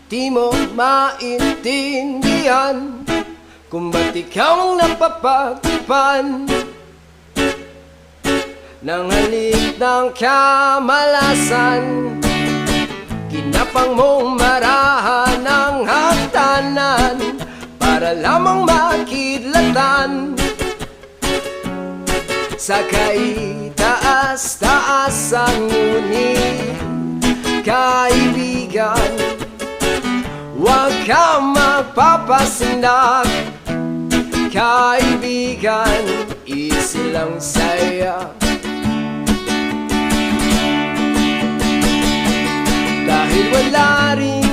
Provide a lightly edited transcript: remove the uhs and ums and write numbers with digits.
Di mo maintindihan kung ba't ikaw ang napapagtipan ng halik ng kamalasan. Kinapang mong marahan ng hagdanan para lamang makidlatan sa kaitaas-taasan. Ngunit kaibigan, huwag kang magpapasindak. Kaibigan, easy lang saya. Dahil wala rin